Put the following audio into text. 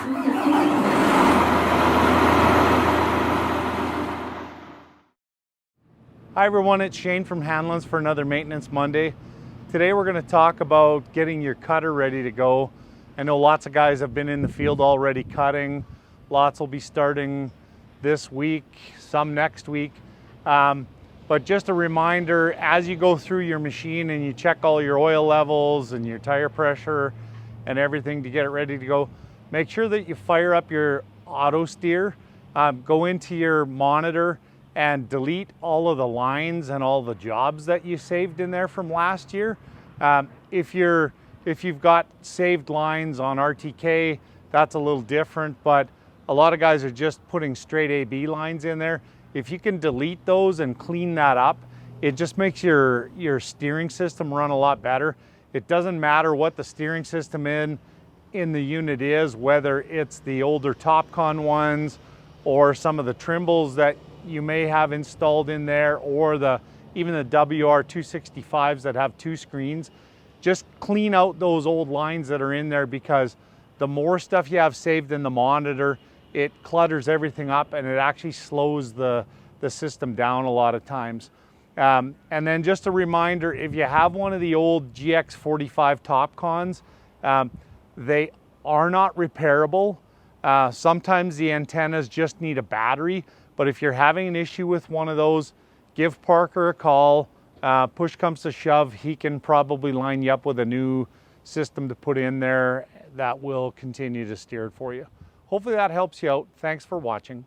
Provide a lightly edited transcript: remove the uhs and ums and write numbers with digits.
Hi everyone, it's Shane from Hanlon's for another Maintenance Monday. Today we're going to talk about getting your cutter ready to go. I know lots of guys have been in the field already cutting. Lots will be starting this week, some next week. But just a reminder, as you go through your machine and you check all your oil levels and your tire pressure and everything to get it ready to go, make sure that you fire up your auto steer. Go into your monitor and delete all of the lines and all the jobs that you saved in there from last year. If you've got saved lines on RTK, that's a little different, but a lot of guys are just putting straight AB lines in there. If you can delete those and clean that up, it just makes your steering system run a lot better. It doesn't matter what the steering system in the unit is, whether it's the older Topcon ones or some of the Trimbles that you may have installed in there, or even the WR265s that have 2 screens. Just clean out those old lines that are in there, because the more stuff you have saved in the monitor, it clutters everything up and it actually slows the system down a lot of times. And then just a reminder, if you have one of the old GX45 Topcons, they are not repairable. Sometimes the antennas just need a battery. But if you're having an issue with one of those, give Parker a call. Push comes to shove, he can probably line you up with a new system to put in there that will continue to steer it for you. Hopefully that helps you out. Thanks for watching.